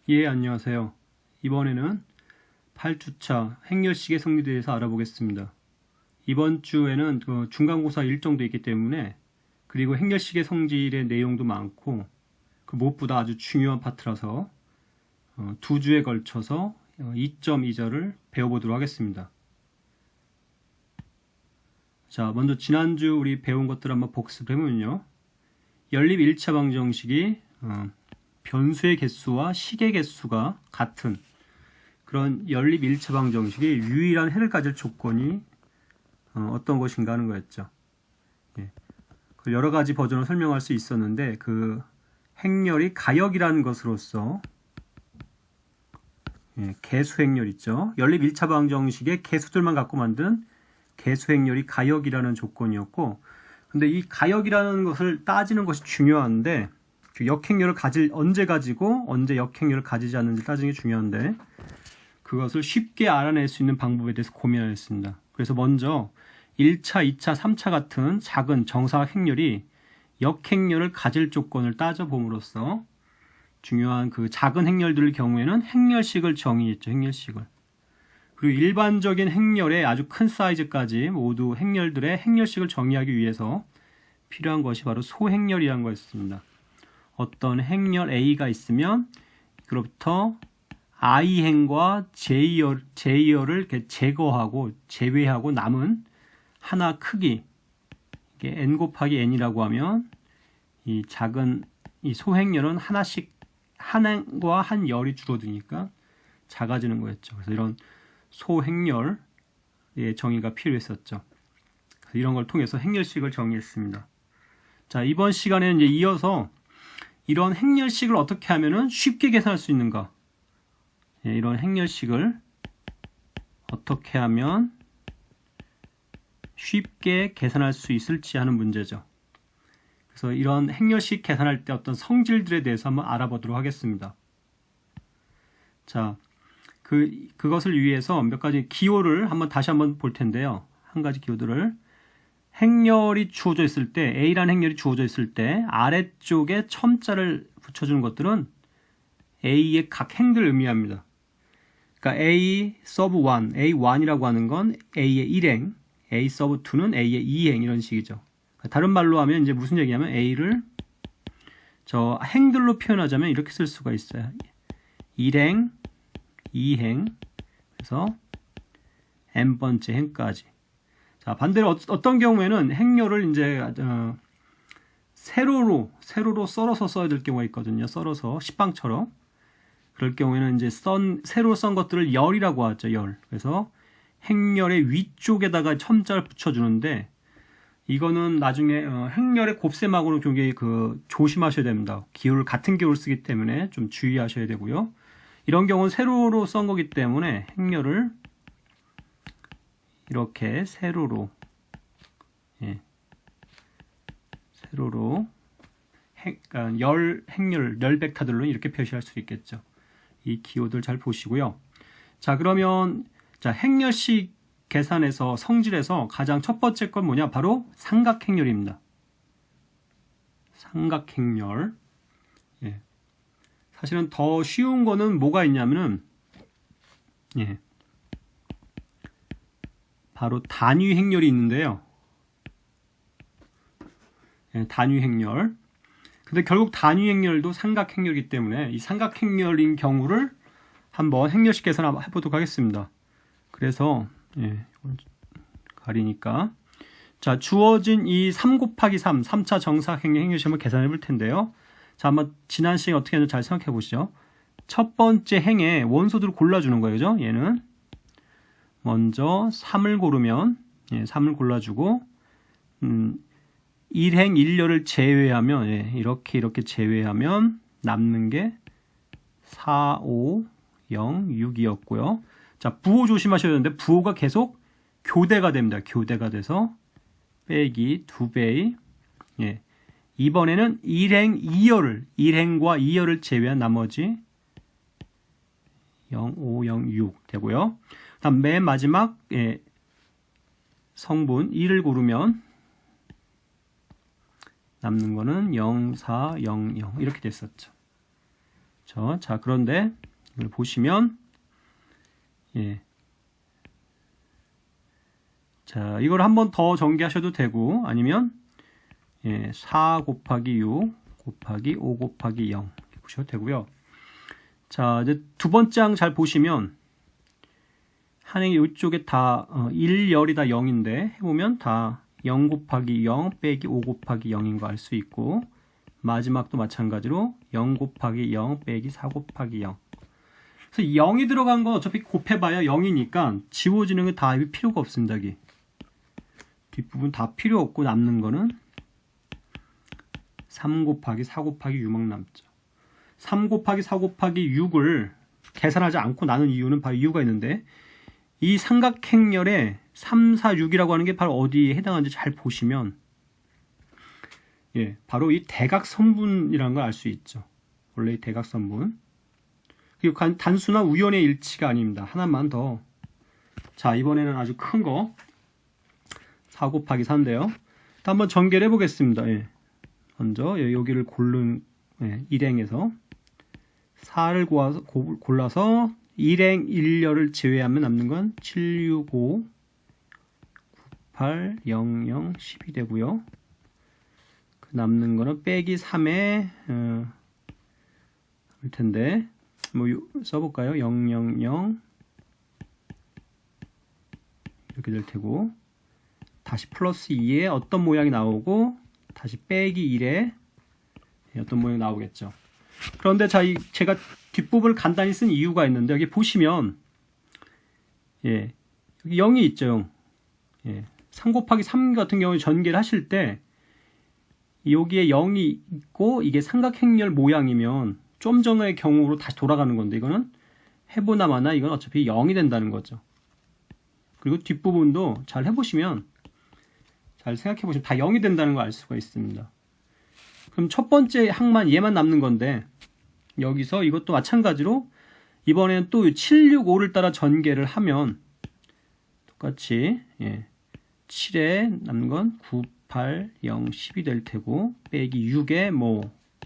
예, 안녕하세요. 이번에는 8주차 행렬식의 성리에 대해서 알아보겠습니다. 이번 주에는 중간고사 일정도 있기 때문에 그리고 행렬식의 성질의 내용도 많고 무엇보다 아주 중요한 파트라서 2주에 걸쳐서 2.2절을 배워보도록 하겠습니다. 자, 먼저 지난주 우리 배운 것들을 한번 복습해보면요. 연립 1차 방정식이 변수의 개수와 식의 개수가 같은 그런 연립 1차 방정식이 유일한 해를 가질 조건이 어떤 것인가 하는 거였죠. 예. 여러 가지 버전을 설명할 수 있었는데 그 행렬이 가역이라는 것으로서 개수 행렬 있죠. 연립 1차 방정식의 개수들만 갖고 만든 개수 행렬이 가역이라는 조건이었고, 근데 이 가역이라는 것을 따지는 것이 중요한데 그 역행렬을 언제 가지고 언제 역행렬을 가지지 않는지 따지는 게 중요한데 그것을 쉽게 알아낼 수 있는 방법에 대해서 고민하였습니다. 그래서 먼저 1차, 2차, 3차 같은 작은 정사각 행렬이 역행렬을 가질 조건을 따져봄으로써 중요한 그 작은 행렬들의 경우에는 행렬식을 정의했죠. 행렬식을. 그리고 일반적인 행렬의 아주 큰 사이즈까지 모두 행렬들의 행렬식을 정의하기 위해서 필요한 것이 바로 소행렬이라는 거였습니다. 어떤 행렬 A가 있으면 그로부터 I행과 J열을 이렇게 제외하고 남은 하나 크기, 이게 n 곱하기 n이라고 하면 이 작은 이 소행렬은 하나씩 한 행과 한 열이 줄어드니까 작아지는 거였죠. 그래서 이런 소행렬의 정의가 필요했었죠. 이런 걸 통해서 행렬식을 정의했습니다. 자, 이번 시간에는 이제 이어서 이런 행렬식을 어떻게 하면은 쉽게 계산할 수 있는가? 이런 행렬식을 어떻게 하면 쉽게 계산할 수 있을지 하는 문제죠. 그래서 이런 행렬식 계산할 때 어떤 성질들에 대해서 한번 알아보도록 하겠습니다. 자, 그것을 위해서 몇 가지 기호를 다시 한번 볼 텐데요. 한 가지 기호들을 행렬이 주어져 있을 때, A라는 행렬이 주어져 있을 때 아래쪽에 첨자를 붙여주는 것들은 A의 각 행들을 의미합니다. 그러니까 A sub 1, A1이라고 하는 건 A의 1행, A sub 2는 A의 2행 이런 식이죠. 다른 말로 하면 이제 무슨 얘기냐면 A를 저 행들로 표현하자면 이렇게 쓸 수가 있어요. 1행, 2행, 그래서 n번째 행까지. 자, 반대로 어떤 경우에는 행렬을 이제 세로로 썰어서 써야 될 경우가 있거든요. 썰어서 식빵처럼. 그럴 경우에는 이제 세로 썬 것들을 열이라고 하죠. 열. 그래서 행렬의 위쪽에다가 첨자를 붙여주는데 이거는 나중에 행렬의 곱셈하고는 굉장히 조심하셔야 됩니다. 같은 기호를 쓰기 때문에 좀 주의하셔야 되고요. 이런 경우는 세로로 썬 거기 때문에 행렬을 이렇게 세로로 열 벡터들로 이렇게 표시할 수 있겠죠. 이 기호들 잘 보시고요. 자, 그러면 행렬식 계산에서 성질에서 가장 첫 번째 건 뭐냐? 바로 삼각행렬입니다. 삼각행렬. 사실은 더 쉬운 거는 뭐가 있냐면은 바로 단위행렬이 있는데요. 단위행렬. 근데 결국 단위행렬도 삼각행렬이기 때문에 이 삼각행렬인 경우를 한번 행렬식 계산 해보도록 하겠습니다. 그래서 가리니까 자, 주어진 이 3 곱하기 3, 3차 정사각행렬 행렬식 한번 계산해 볼 텐데요. 자, 한번 지난 시간에 어떻게 했는지 잘 생각해 보시죠. 첫 번째 행에 원소들을 골라주는 거예요. 그죠? 얘는 먼저 3을 고르면 3을 골라주고 1행 1렬을 제외하면 이렇게 제외하면 남는 게 4, 5, 0, 6이었고요. 자, 부호 조심하셔야 되는데 부호가 계속 교대가 됩니다. 교대가 돼서 빼기 2배의 이번에는 1행과 2열을 제외한 나머지 0, 5, 0, 6 되고요. 다음 맨 마지막 성분 2를 고르면 남는 거는 0, 4, 0, 0 이렇게 됐었죠. 그렇죠? 자, 그런데 이걸 보시면 예. 자, 이걸 한 번 더 전개하셔도 되고 아니면 예, 4 곱하기 6 곱하기 5 곱하기 0 이렇게 보셔도 되고요. 자, 이제 두 번째 항 잘 보시면 한행이 이쪽에 다 1열이 다 0인데 해보면 다 0 곱하기 0 빼기 5 곱하기 0인 거 알 수 있고 마지막도 마찬가지로 0 곱하기 0 빼기 4 곱하기 0. 그래서 0이 들어간 거 어차피 곱해봐야 0이니까 지워지는 게 다 필요가 없습니다. 여기 뒷부분 다 필요 없고 남는 거는 3 곱하기 4 곱하기 6만 남죠. 3 곱하기 4 곱하기 6을 계산하지 않고 나눈 이유는 바로 이유가 있는데 이 삼각행렬에 3, 4, 6이라고 하는 게 바로 어디에 해당하는지 잘 보시면 예, 바로 이 대각선분이라는 걸 알 수 있죠. 원래 이 대각선분. 그리고 단순한 우연의 일치가 아닙니다. 하나만 더. 자, 이번에는 아주 큰 거. 4 곱하기 4인데요. 한번 전개를 해보겠습니다. 예. 먼저 여기를 고른 일행에서 4를 골라서 일행 1열을 제외하면 남는 건 7, 6, 5, 9, 8, 0, 0, 10이 되고요. 남는 거는 빼기 3에 할 텐데 뭐 써볼까요? 0, 0, 0 이렇게 될 테고 다시 플러스 2에 어떤 모양이 나오고 다시 빼기 1에 어떤 모양이 나오겠죠. 그런데 제가 뒷부분을 간단히 쓴 이유가 있는데 여기 보시면 예, 여기 0이 있죠. 0. 예, 3 곱하기 3 같은 경우에 전개를 하실 때 여기에 0이 있고 이게 삼각행렬 모양이면 좀 전의 경우로 다시 돌아가는 건데 이거는 해보나 마나 이건 어차피 0이 된다는 거죠. 그리고 뒷부분도 잘 해보시면 잘 생각해 보시면 다 0이 된다는 걸 알 수가 있습니다. 그럼 첫 번째 항만 얘만 남는 건데 여기서 이것도 마찬가지로 이번에는 또 7, 6, 5를 따라 전개를 하면 똑같이 7에 남는 건 9, 8, 0, 10이 될 테고 빼기 6에 뭐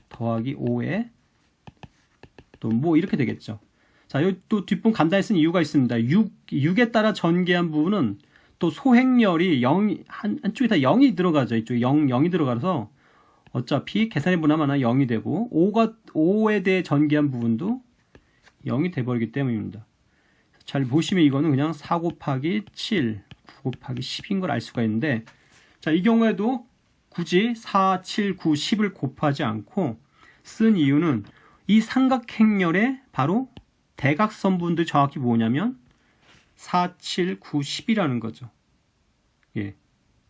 더하기 5에 또 뭐 이렇게 되겠죠. 자, 여기 또 뒷부분 간단히 쓴 이유가 있습니다. 6에 따라 전개한 부분은 또 소행렬이 0, 한쪽에 다 0이 들어가죠. 이쪽에 0이 들어가서 어차피 계산해보나 마나 0이 되고 5에 대해 전개한 부분도 0이 돼버리기 때문입니다. 잘 보시면 이거는 그냥 4 곱하기 7, 9 곱하기 10인 걸 알 수가 있는데 자, 이 경우에도 굳이 4, 7, 9, 10을 곱하지 않고 쓴 이유는 이 삼각행렬의 바로 대각선분들이 정확히 뭐냐면 4, 7, 9, 10이라는 거죠. 예.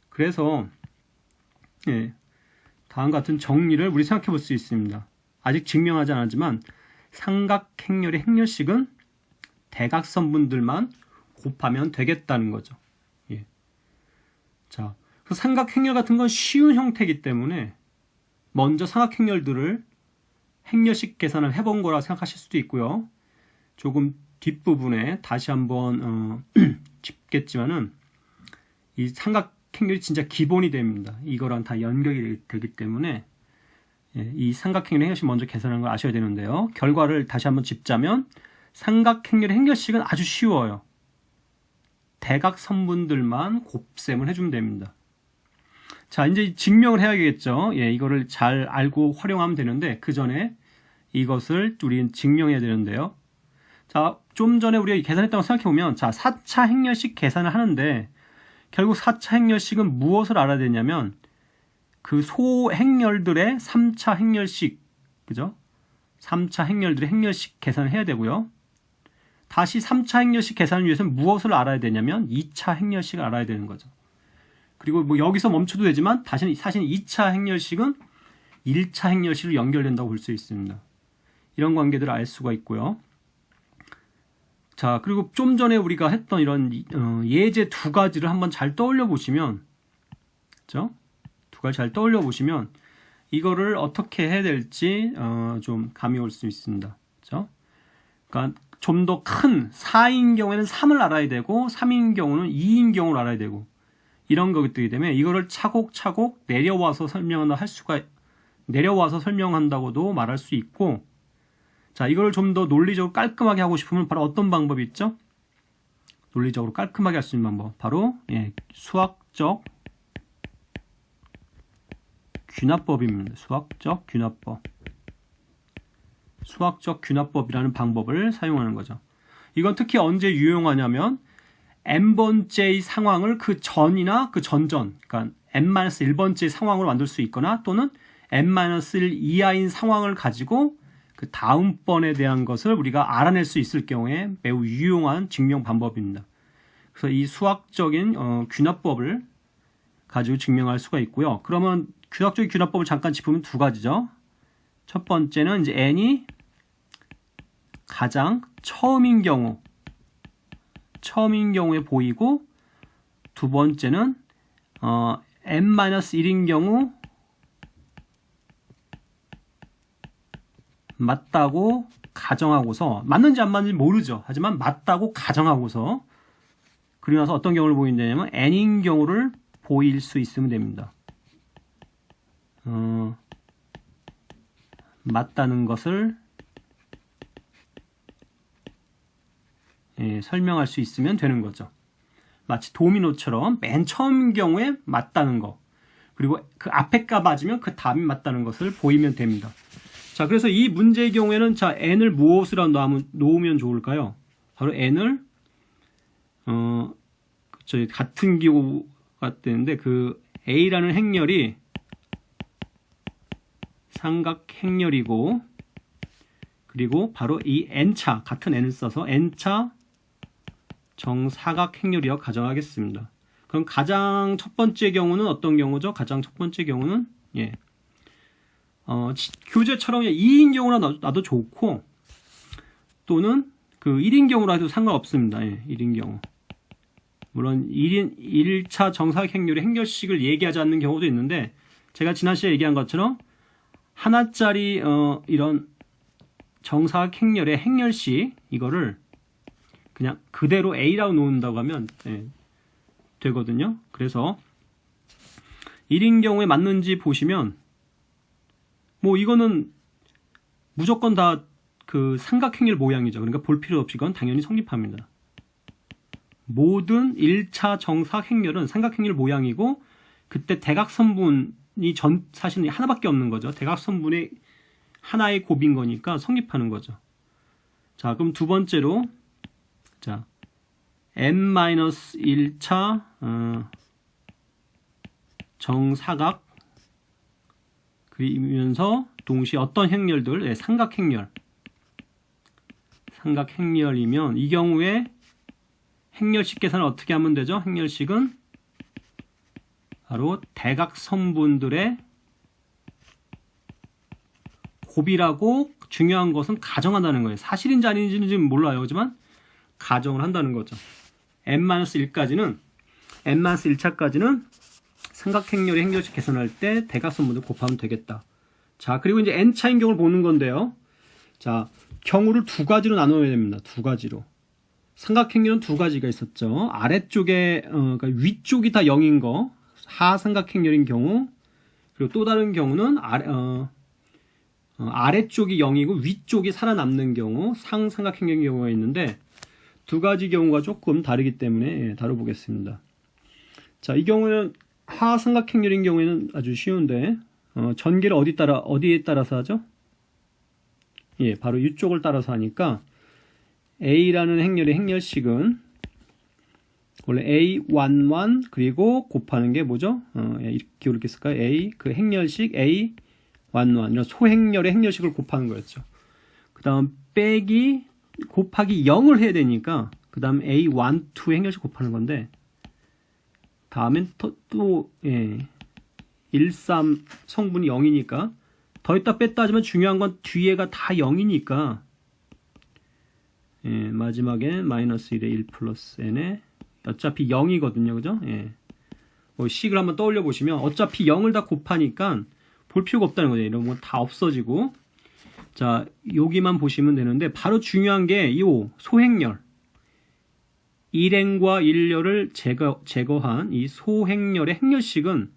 그래서 예. 다음 같은 정리를 우리 생각해 볼 수 있습니다. 아직 증명하지 않았지만 삼각행렬의 행렬식은 대각선분들만 곱하면 되겠다는 거죠. 예. 자, 그 삼각행렬 같은 건 쉬운 형태이기 때문에 먼저 삼각행렬들을 행렬식 계산을 해본 거라 생각하실 수도 있고요. 조금 뒷부분에 다시 한번 짚겠지만은 이 삼각행렬이 진짜 기본이 됩니다. 이거랑 다 연결이 되기 때문에 이 삼각행렬 행렬식 먼저 계산하는 걸 아셔야 되는데요. 결과를 다시 한번 짚자면 삼각행렬 행렬식은 아주 쉬워요. 대각선분들만 곱셈을 해주면 됩니다. 자, 이제 증명을 해야겠죠. 예, 이거를 잘 알고 활용하면 되는데 그 전에 이것을 우리는 증명해야 되는데요. 자, 좀 전에 우리가 계산했다고 생각해보면 자, 4차 행렬식 계산을 하는데 결국 4차 행렬식은 무엇을 알아야 되냐면 그 소행렬들의 3차 행렬식, 그죠? 3차 행렬들의 행렬식 계산을 해야 되고요. 다시 3차 행렬식 계산을 위해서는 무엇을 알아야 되냐면 2차 행렬식을 알아야 되는 거죠. 그리고 뭐 여기서 멈춰도 되지만 사실 2차 행렬식은 1차 행렬식으로 연결된다고 볼 수 있습니다. 이런 관계들을 알 수가 있고요. 자, 그리고 좀 전에 우리가 했던 이런 예제 두 가지를 한번 잘 떠올려 보시면, 그죠? 두 가지 잘 떠올려 보시면 이거를 어떻게 해야 될지 좀 감이 올 수 있습니다. 그죠? 그러니까 좀 더 큰 4인 경우에는 3을 알아야 되고 3인 경우는 2인 경우를 알아야 되고 이런 것들이 때문에 이거를 차곡차곡 내려와서 설명한다고도 말할 수 있고 자, 이걸 좀 더 논리적으로 깔끔하게 하고 싶으면 바로 어떤 방법이 있죠? 논리적으로 깔끔하게 할 수 있는 방법. 바로 수학적 균합법입니다. 수학적 균합법. 수학적 균합법이라는 방법을 사용하는 거죠. 이건 특히 언제 유용하냐면 n번째의 상황을 그 전이나 그 전전, 그러니까 n-1번째 상황으로 만들 수 있거나 또는 n-1 이하인 상황을 가지고 그 다음번에 대한 것을 우리가 알아낼 수 있을 경우에 매우 유용한 증명 방법입니다. 그래서 이 수학적인 균합법을 가지고 증명할 수가 있고요. 그러면 수학적인 균합법을 잠깐 짚으면 두 가지죠. 첫 번째는 이제 n이 가장 처음인 경우에 보이고, 두 번째는 n-1인 경우 맞다고 가정하고서, 맞는지 안 맞는지 모르죠. 하지만 맞다고 가정하고서 그리고 나서 어떤 경우를 보인다냐면 n인 경우를 보일 수 있으면 됩니다. 맞다는 것을 설명할 수 있으면 되는 거죠. 마치 도미노처럼 맨 처음 경우에 맞다는 거, 그리고 그 앞에 가 맞으면 그 다음이 맞다는 것을 보이면 됩니다. 자, 그래서 이 문제의 경우에는 자, n을 무엇으로 놓으면 좋을까요? 바로 n을 그쵸, 같은 기호가 되는데 그 a라는 행렬이 삼각행렬이고, 그리고 바로 이 n차, 같은 n을 써서 n차 정사각행렬이라고 가정하겠습니다. 그럼 가장 첫 번째 경우는 어떤 경우죠? 가장 첫 번째 경우는 교재처럼 2인 경우나 놔도 좋고, 또는 그 1인 경우라 해도 상관없습니다. 1인 경우. 물론 1차 정사각행렬의 행렬식을 얘기하지 않는 경우도 있는데, 제가 지난 시간에 얘기한 것처럼 하나짜리 이런 정사각행렬의 행렬식, 이거를 그냥 그대로 A라고 놓는다고 하면 되거든요. 그래서 1인 경우에 맞는지 보시면 뭐 이거는 무조건 다 그 삼각행렬 모양이죠. 그러니까 볼 필요 없이 이건 당연히 성립합니다. 모든 1차 정사각행렬은 삼각행렬 모양이고, 그때 대각선분이 사실은 하나밖에 없는 거죠. 대각선분의 하나의 곱인 거니까 성립하는 거죠. 자, 그럼 두 번째로, 자, n-1차 정사각 그리면서 동시에 어떤 행렬들, 삼각행렬이면 이 경우에 행렬식 계산을 어떻게 하면 되죠? 행렬식은 바로 대각선분들의 곱이라고, 중요한 것은 가정한다는 거예요. 사실인지 아닌지는 몰라요. 하지만 가정을 한다는 거죠. n-1까지는, n-1차까지는 삼각행렬의 행렬식 계산할 때 대각선분들 곱하면 되겠다. 자, 그리고 이제 n차인 경우를 보는 건데요. 자, 경우를 두 가지로 나눠야 됩니다. 두 가지로. 삼각행렬은 두 가지가 있었죠. 아래쪽에, 그러니까 위쪽이 다 0인 거, 하삼각행렬인 경우, 그리고 또 다른 경우는 아래쪽이 0이고 위쪽이 살아남는 경우, 상삼각행렬인 경우가 있는데, 두 가지 경우가 조금 다르기 때문에 다뤄보겠습니다. 자, 이 경우는 하삼각행렬인 경우에는 아주 쉬운데, 전개를 어디에 따라서 하죠? 바로 이쪽을 따라서 하니까, A라는 행렬의 행렬식은 원래 A11 그리고 곱하는 게 뭐죠? 이렇게 쓸까요? A 그 행렬식 A11 이런 소행렬의 행렬식을 곱하는 거였죠. 그 다음 빼기 곱하기 0을 해야 되니까 그 다음 A12 행렬식 곱하는 건데, 다음엔 또 13 성분이 0이니까 더했다 뺐다 하지만 중요한 건 뒤에가 다 0이니까 마지막에는 마이너스 1에 1 플러스 n에 어차피 0이거든요. 그죠? 식을 한번 떠올려 보시면 어차피 0을 다 곱하니까 볼 필요가 없다는 거죠. 이런 건 다 없어지고. 자, 여기만 보시면 되는데, 바로 중요한 게 이 소행렬. 1행과 1렬을 제거한 이 소행렬의 행렬식은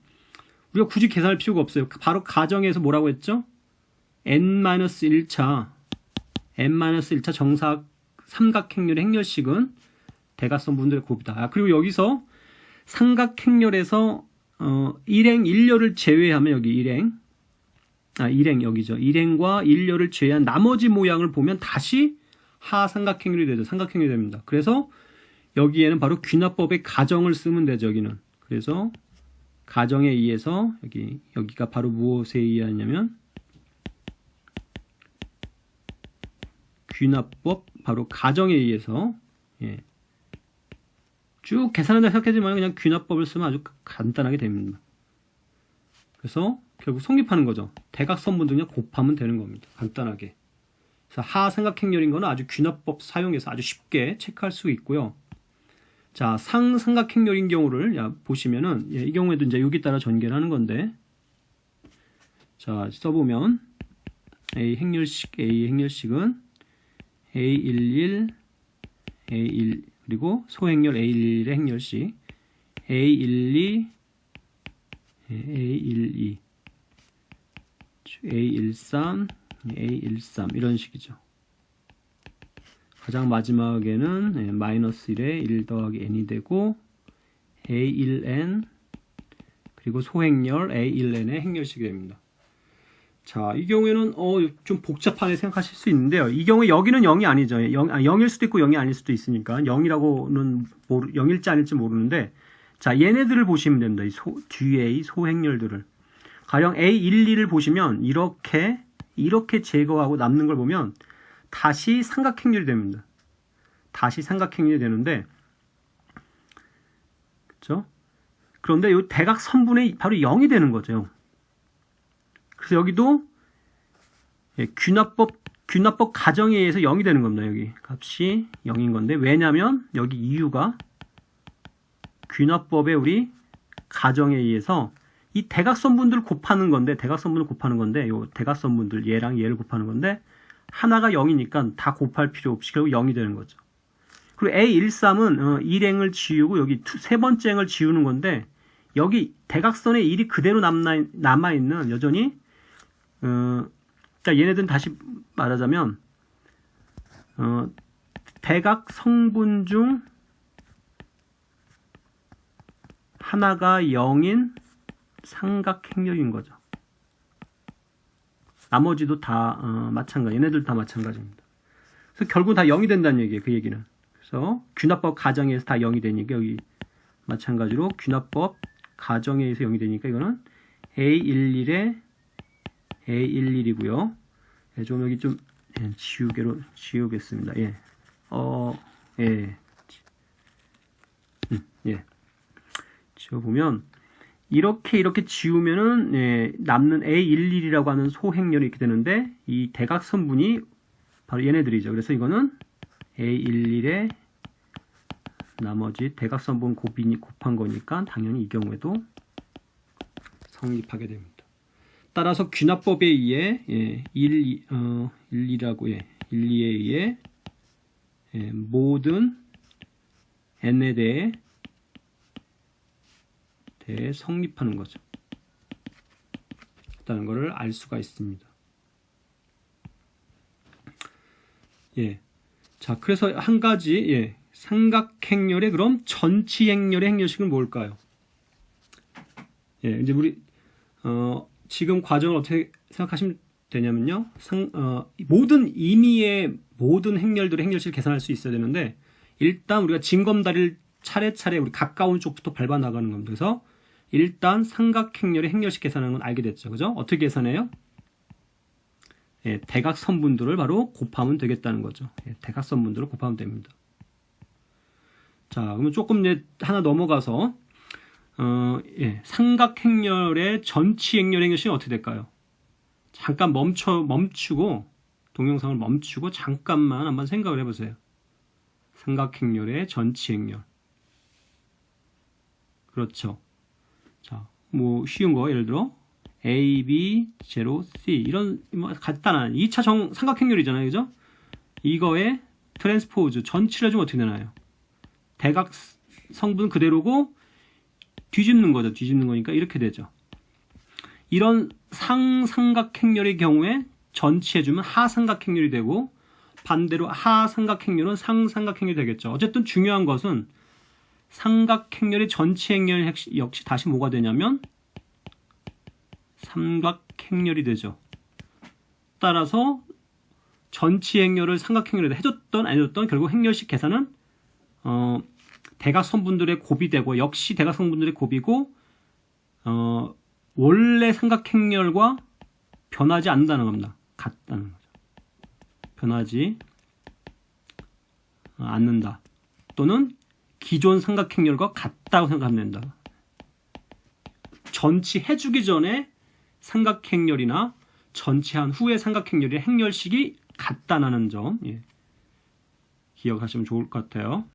우리가 굳이 계산할 필요가 없어요. 바로 가정에서 뭐라고 했죠? n-1차 n-1차 정사 삼각행렬의 행렬식은 대각선분들의 곱이다. 그리고 여기서 삼각행렬에서 일행, 일렬을 제외하면 여기 일행 여기죠. 일행과 일렬을 제외한 나머지 모양을 보면 다시 하삼각행렬이 되죠. 삼각행렬이 됩니다. 그래서 여기에는 바로 귀납법의 가정을 쓰면 되죠. 여기는. 그래서 가정에 의해서 여기가 바로 무엇에 의하냐면 귀납법 바로 가정에 의해서 쭉 계산한다 생각하지만 그냥 귀납법을 쓰면 아주 간단하게 됩니다. 그래서 결국 성립하는 거죠. 대각선분들 그냥 곱하면 되는 겁니다. 간단하게. 그래서 하삼각행렬인 거는 아주 귀납법 사용해서 아주 쉽게 체크할 수 있고요. 자, 상삼각행렬인 경우를 보시면은 이 경우에도 이제 여기 따라 전개를 하는 건데, 자 써보면 A 행렬식은 A11, A1 그리고 소행렬 A11의 행렬식 A12, A12, A13, A13 이런 식이죠. 가장 마지막에는 마이너스 1에 1 더하기 n이 되고 A1n 그리고 소행렬 A1n의 행렬식이 됩니다. 자, 이 경우에는 좀 복잡하게 생각하실 수 있는데요. 이 경우에 여기는 0이 아니죠. 0일 수도 있고 0이 아닐 수도 있으니까 0이라고는 0일지 아닐지 모르는데, 자, 얘네들을 보시면 됩니다. 이 뒤에 이 소행렬들을. 가령 A12를 보시면 이렇게 제거하고 남는 걸 보면 다시 삼각행렬이 됩니다. 다시 삼각행렬이 되는데, 그렇죠? 그런데 이 대각선분의 바로 0이 되는 거죠. 그래서 여기도 귀납법 가정에 의해서 0이 되는 겁니다. 여기 값이 0인 건데, 왜냐하면 여기 이유가 귀납법의 우리 가정에 의해서 이 대각선분들을 곱하는 건데, 요 대각선분들 얘랑 얘를 곱하는 건데, 하나가 0이니까 다 곱할 필요 없이 결국 0이 되는 거죠. 그리고 A13은 1행을 지우고 여기 세 번째 행을 지우는 건데, 여기 대각선에 1이 그대로 남아있는 여전히 얘네들은 다시 말하자면 대각 성분 중 하나가 0인 삼각행렬인 거죠. 나머지도 다 마찬가지. 얘네들 다 마찬가지입니다. 그래서 결국 다 0이 된다는 얘기예요. 그 얘기는. 그래서 귀납법 가정에서 다 0이 되니까 여기 마찬가지로 귀납법 가정에 의해서 0이 되니까 이거는 A11에 A11이고요. 좀 여기 좀 지우겠습니다. 지워보면 이렇게 지우면은 남는 A11이라고 하는 소행렬이 이렇게 되는데, 이 대각선분이 바로 얘네들이죠. 그래서 이거는 A11에 나머지 대각선분 곱한 거니까 당연히 이 경우에도 성립하게 됩니다. 따라서 귀납법에 의해 12에 의해 모든 n에 대해 성립하는 거죠. 라는 것을 알 수가 있습니다. 자, 그래서 한 가지 삼각행렬의 그럼 전치행렬의 행렬식은 뭘까요? 이제 우리 지금 과정을 어떻게 생각하시면 되냐면요. 모든 임의의 모든 행렬들의 행렬식을 계산할 수 있어야 되는데, 일단 우리가 징검다리를 차례차례 우리 가까운 쪽부터 밟아 나가는 겁니다. 그래서 일단 삼각행렬의 행렬식 계산하는 건 알게 됐죠. 그죠? 어떻게 계산해요? 대각선분들을 바로 곱하면 되겠다는 거죠. 대각선분들을 곱하면 됩니다. 자, 그러면 조금 하나 넘어가서 삼각행렬의 전치행렬 행렬식은 어떻게 될까요? 잠깐 멈추고 동영상을 멈추고 잠깐만 한번 생각을 해보세요. 삼각행렬의 전치행렬. 그렇죠. 자, 뭐 쉬운 거 예를 들어 A, B, 0, C 이런 간단한 2차 삼각행렬이잖아요. 그죠? 이거에 트랜스포즈 전치를 해주면 어떻게 되나요? 대각 성분 그대로고 뒤집는 거죠. 뒤집는 거니까 이렇게 되죠. 이런 상삼각행렬의 경우에 전치해주면 하삼각행렬이 되고, 반대로 하삼각행렬은 상삼각행렬이 되겠죠. 어쨌든 중요한 것은 삼각행렬의 전치행렬 역시 다시 뭐가 되냐면 삼각행렬이 되죠. 따라서 전치행렬을 삼각행렬에다 해줬던 안 해줬던 결국 행렬식 계산은 대각선분들의 곱이 되고 역시 대각선분들의 곱이고 원래 삼각행렬과 변하지 않는다는 겁니다. 같다는 거죠. 변하지 않는다. 또는 기존 삼각행렬과 같다고 생각하면 된다. 전치해주기 전에 삼각행렬이나 전치한 후의 삼각행렬의 행렬식이 같다는 점 기억하시면 좋을 것 같아요.